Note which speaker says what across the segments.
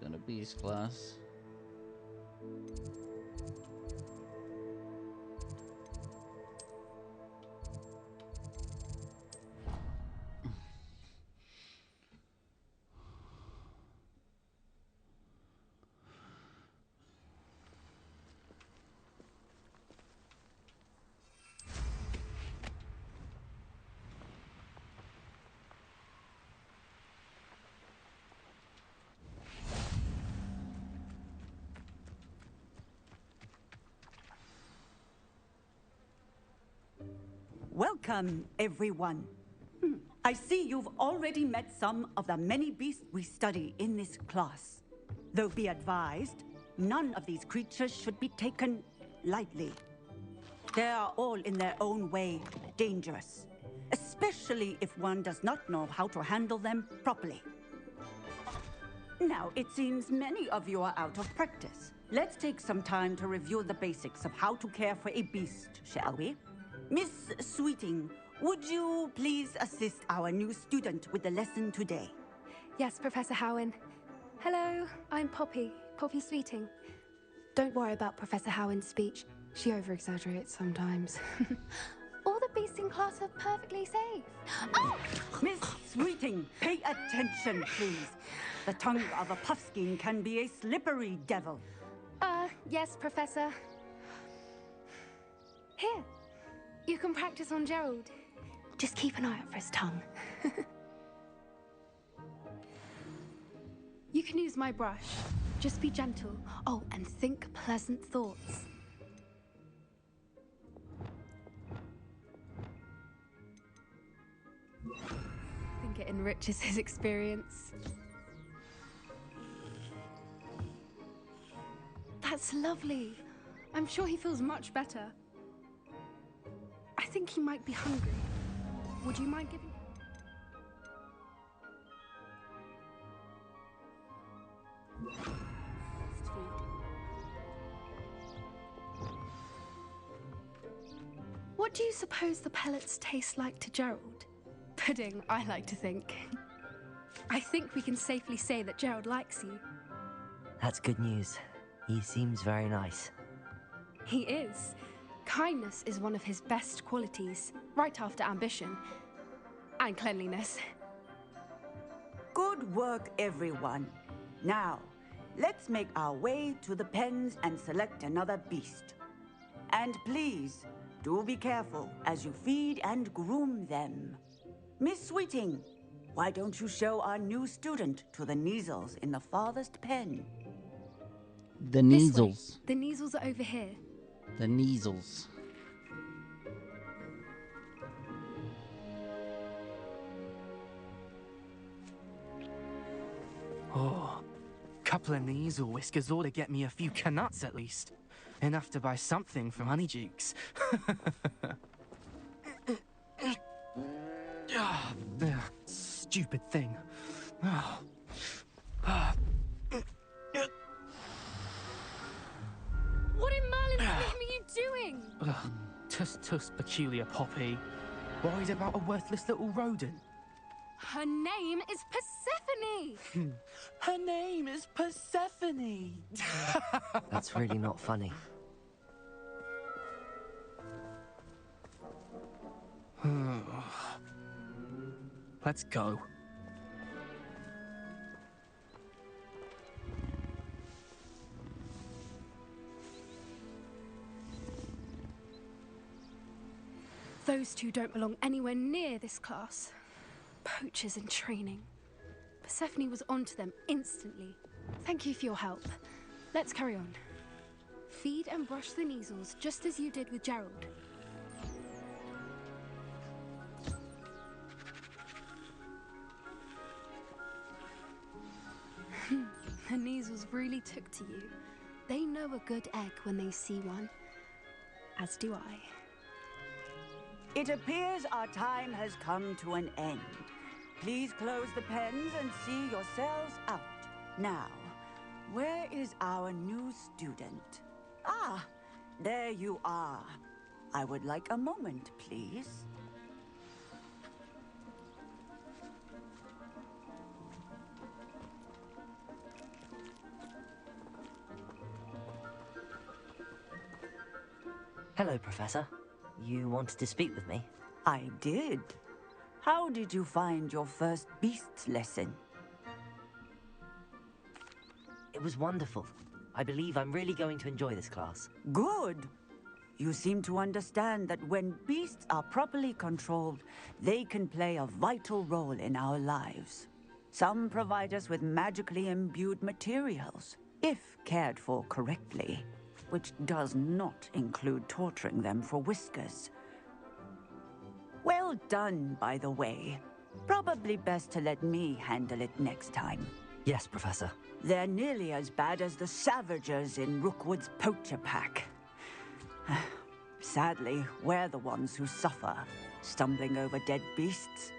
Speaker 1: go to beast class.
Speaker 2: Welcome, everyone. I see you've already met some of the many beasts we study in this class. Though be advised, none of these creatures should be taken lightly. They are all in their own way dangerous, especially if one does not know how to handle them properly. Now, it seems many of you are out of practice. Let's take some time to review the basics of how to care for a beast, shall we? Miss Sweeting, would you please assist our new student with the lesson today?
Speaker 3: Yes, Professor Howen. Hello, I'm Poppy Sweeting. Don't worry about Professor Howen's speech. She over-exaggerates sometimes. All the beasts in class are perfectly safe. Oh!
Speaker 2: Miss Sweeting, pay attention, please. The tongue of a puffskein can be a slippery devil.
Speaker 3: Yes, Professor. Here. You can practice on Gerald. Just keep an eye out for his tongue. You can use my brush. Just be gentle. Oh, and think pleasant thoughts. I think it enriches his experience. That's lovely. I'm sure he feels much better. I think he might be hungry. Would you mind giving... What do you suppose the pellets taste like to Gerald? Pudding, I like to think. I think we can safely say that Gerald likes you.
Speaker 4: That's good news. He seems very nice.
Speaker 3: He is. Kindness is one of his best qualities, right after ambition. And cleanliness.
Speaker 2: Good work, everyone. Now, let's make our way to the pens and select another beast. And please, do be careful as you feed and groom them. Miss Sweeting, why don't you show our new student to the Neasels in the farthest pen?
Speaker 1: The Neasels.
Speaker 3: The Neasels are over here.
Speaker 1: The Neasels.
Speaker 5: Oh, couple of Neasel whiskers ought to get me a few canuts at least. Enough to buy something from Honeydukes. Stupid thing.
Speaker 3: What in Merlin's name are you doing?
Speaker 5: Tuss, peculiar Poppy. Worried about a worthless little rodent.
Speaker 3: Her name is Persephone!
Speaker 5: Her name is Persephone!
Speaker 4: That's really not funny.
Speaker 5: Let's go.
Speaker 3: Those two don't belong anywhere near this class. Poachers in training. Persephone was onto them instantly. Thank you for your help. Let's carry on. Feed and brush the Neasels just as you did with Gerald. The Neasels really took to you. They know a good egg when they see one. As do I.
Speaker 2: It appears our time has come to an end. Please close the pens and see yourselves out. Now, where is our new student? Ah, there you are. I would like a moment, please.
Speaker 4: Hello, Professor. You wanted to speak with me?
Speaker 2: I did. How did you find your first beasts lesson?
Speaker 4: It was wonderful. I believe I'm really going to enjoy this class.
Speaker 2: Good. You seem to understand that when beasts are properly controlled, they can play a vital role in our lives. Some provide us with magically imbued materials, if cared for correctly, which does not include torturing them for whiskers. Well done, by the way. Probably best to let me handle it next time.
Speaker 4: Yes, Professor.
Speaker 2: They're nearly as bad as the Savagers in Rookwood's poacher pack. Sadly, we're the ones who suffer, stumbling over dead beasts.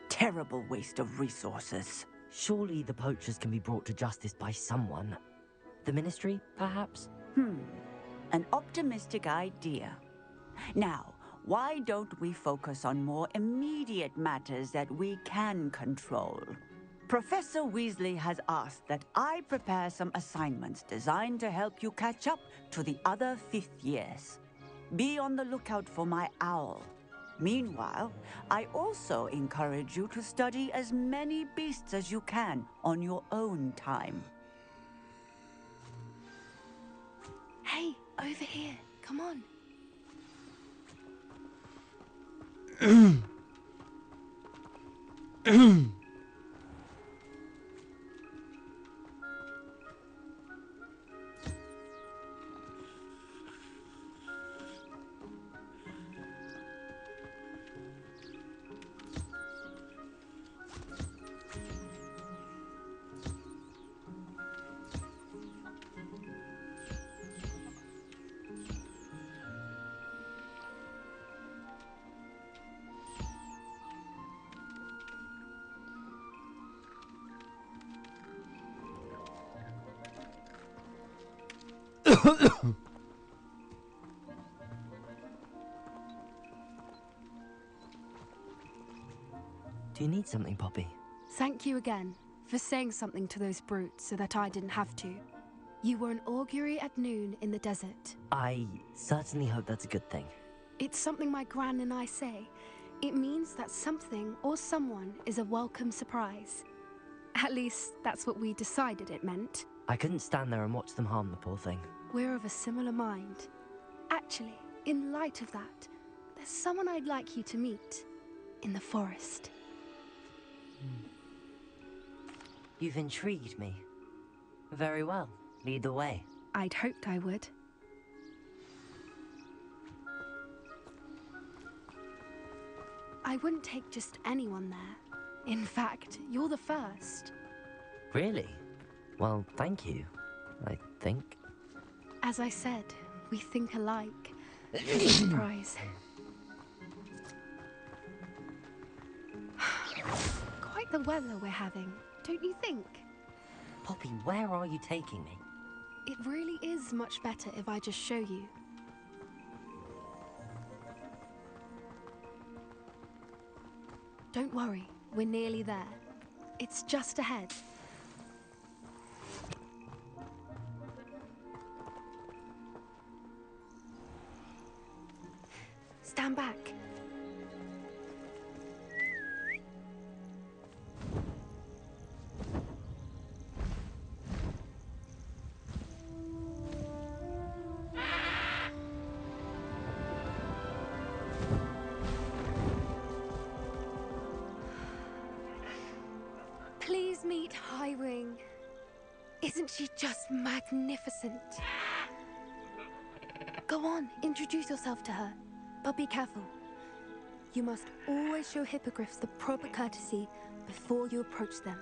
Speaker 2: Terrible waste of resources.
Speaker 4: Surely the poachers can be brought to justice by someone. The Ministry, perhaps?
Speaker 2: An optimistic idea. Now, why don't we focus on more immediate matters that we can control? Professor Weasley has asked that I prepare some assignments designed to help you catch up to the other 5th years. Be on the lookout for my owl. Meanwhile, I also encourage you to study as many beasts as you can on your own time.
Speaker 3: Hey, over here. Come on.
Speaker 4: Do you need something, Poppy?
Speaker 3: Thank you again for saying something to those brutes so that I didn't have to. You were an augury at noon in the desert.
Speaker 4: I certainly hope that's a good thing.
Speaker 3: It's something my gran and I say. It means that something or someone is a welcome surprise. At least, that's what we decided it meant.
Speaker 4: I couldn't stand there and watch them harm the poor thing.
Speaker 3: We're of a similar mind. Actually, in light of that, there's someone I'd like you to meet. In the forest.
Speaker 4: You've intrigued me. Very well. Lead the way.
Speaker 3: I'd hoped I would. I wouldn't take just anyone there. In fact, you're the first.
Speaker 4: Really? Well, thank you, I think.
Speaker 3: As I said, we think alike. Surprise. Quite the weather we're having, don't you think?
Speaker 4: Poppy, where are you taking me?
Speaker 3: It really is much better if I just show you. Don't worry, we're nearly there. It's just ahead. Stand back. Please meet Highwing. Isn't she just magnificent? Go on, introduce yourself to her. But be careful. You must always show hippogriffs the proper courtesy before you approach them.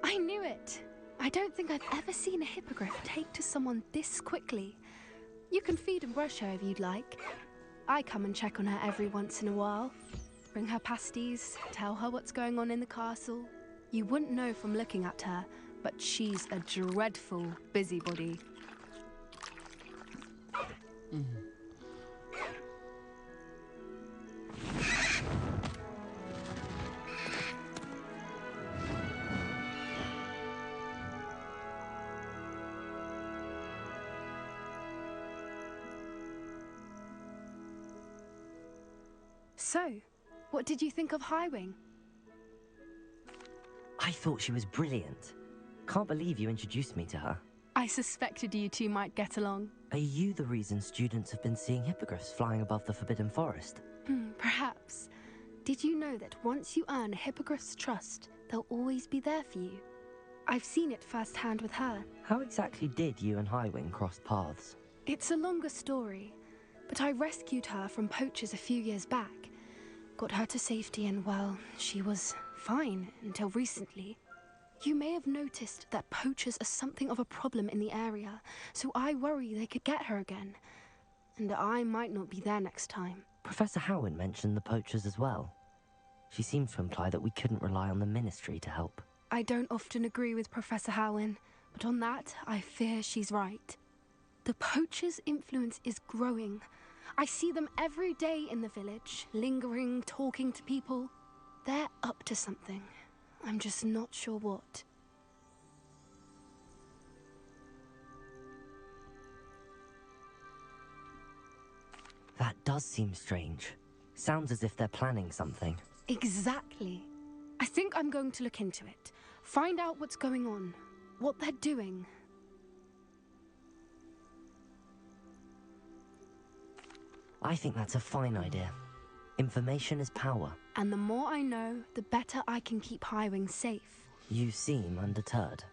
Speaker 3: I knew it! I don't think I've ever seen a hippogriff take to someone this quickly. You can feed and brush her if you'd like. I come and check on her every once in a while. Bring her pasties, tell her what's going on in the castle. You wouldn't know from looking at her, but she's a dreadful busybody. So, what did you think of Highwing?
Speaker 4: I thought she was brilliant. Can't believe you introduced me to her.
Speaker 3: I suspected you two might get along.
Speaker 4: Are you the reason students have been seeing hippogriffs flying above the Forbidden Forest?
Speaker 3: Perhaps. Did you know that once you earn a hippogriff's trust, they'll always be there for you? I've seen it firsthand with her.
Speaker 4: How exactly did you and Highwing cross paths?
Speaker 3: It's a longer story, but I rescued her from poachers a few years back. Got her to safety and, well, she was fine until recently. You may have noticed that poachers are something of a problem in the area, so I worry they could get her again. And I might not be there next time.
Speaker 4: Professor Howin mentioned the poachers as well. She seemed to imply that we couldn't rely on the Ministry to help.
Speaker 3: I don't often agree with Professor Howin, but on that, I fear she's right. The poachers' influence is growing. I see them every day in the village, lingering, talking to people. They're up to something. I'm just not sure what.
Speaker 4: That does seem strange. Sounds as if they're planning something.
Speaker 3: Exactly. I think I'm going to look into it. Find out what's going on, what they're doing.
Speaker 4: I think that's a fine idea. Information is power.
Speaker 3: And the more I know, the better I can keep Highwing safe.
Speaker 4: You seem undeterred.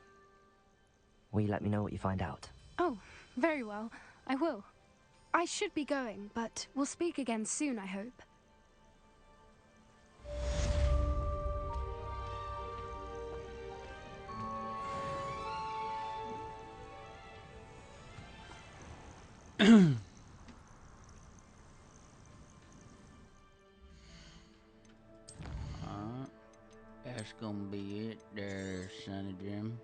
Speaker 4: Will you let me know what you find out?
Speaker 3: Oh, very well. I will. I should be going, but we'll speak again soon, I hope.
Speaker 1: That's gonna be it there, Sonny Jim.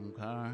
Speaker 1: Okay.